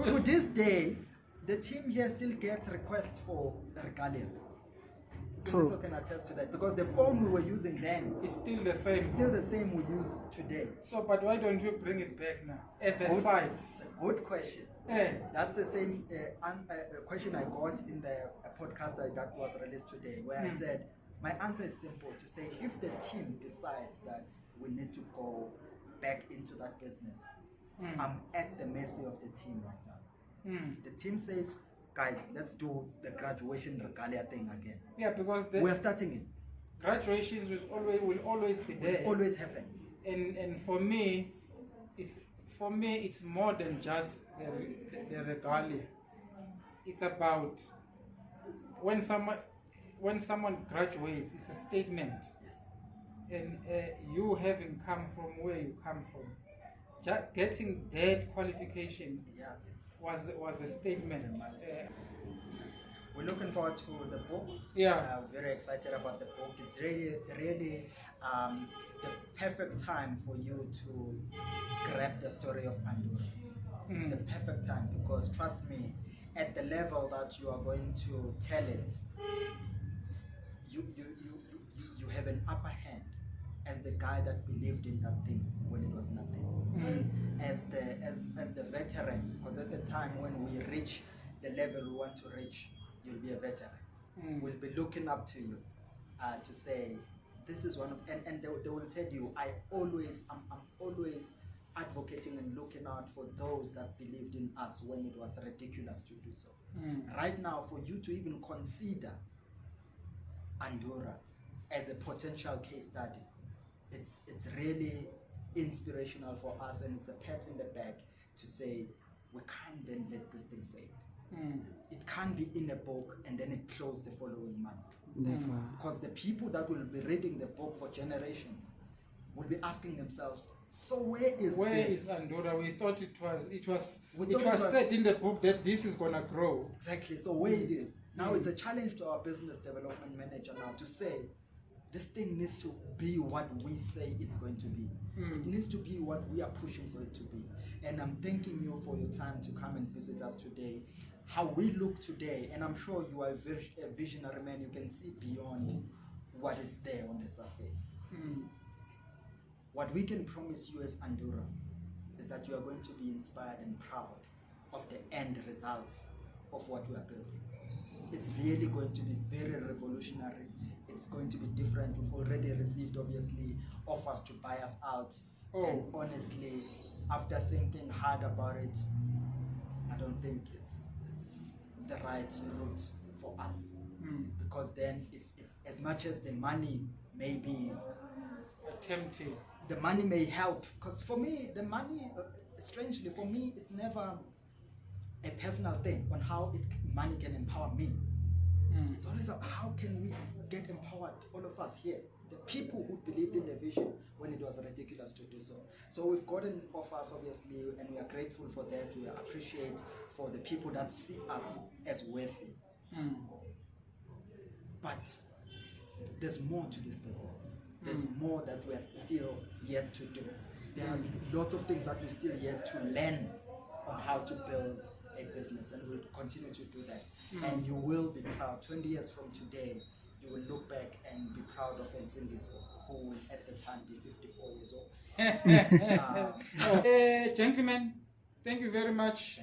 To this day, the team here still gets requests for regalias. So can attest to that because the phone we were using then is still the same. It's still the same we use today. So, but why don't you bring it back now as a site? It's a good question. That's the same question I got in the podcast that was released today, where I said My answer is simple to say if the team decides that we need to go back into that business, I'm at the mercy of the team right now. The team says, guys, let's do the graduation regalia thing again. Yeah, because We're starting it. Graduations will always be there. Will always happen. And for me, it's more than just the regalia. It's about when someone graduates, it's a statement. Yes. And you having come from where you come from, getting that qualification was a statement. We're looking forward to the book. Yeah. Very excited about the book. It's really the perfect time for you to grab the story of ANDURA. It's the perfect time because trust me, at the level that you are going to tell it, you have an upper hand as the guy that believed in that thing when it was nothing. As the veteran, because at the time when we reach the level we want to reach, you'll be a veteran. We'll be looking up to you to say this is one of, and they will tell you I'm always advocating and looking out for those that believed in us when it was ridiculous to do so. Right now, for you to even consider ANDURA as a potential case study, it's really inspirational for us, and it's a pat in the back to say we can't then let this thing fail. It can't be in a book and then it closed the following month. Never. Because the people that will be reading the book for generations will be asking themselves, so where is ANDURA? We thought it was said in the book that this is gonna grow. Exactly. So where it is now, it's a challenge to our business development manager now to say this thing needs to be what we say it's going to be. It needs to be what we are pushing for it to be. And I'm thanking you for your time to come and visit us today. How we look today, and I'm sure you are a visionary man. You can see beyond what is there on the surface. What we can promise you as ANDURA is that you are going to be inspired and proud of the end results of what we are building. It's really going to be very revolutionary. It's going to be different. We've already received, obviously, offers to buy us out. And honestly, after thinking hard about it, I don't think it's the right route for us. Because then, as much as the money may be Tempting, the money may help. Because for me, the money, strangely, for me, it's never a personal thing on how money can empower me. It's always about how can we get empowered, all of us here, the people who believed in the vision when it was ridiculous to do so. So we've gotten offers, obviously, and we are grateful for that. We appreciate for the people that see us as worthy. But there's more to this business. There's more that we are still yet to do. There are lots of things that we still yet to learn on how to build a business, and we'll continue to do that. And you will be proud. 20 years from today, you will look back and be proud of Nsindiso, who will at the time be 54 years old. Gentlemen, thank you very much.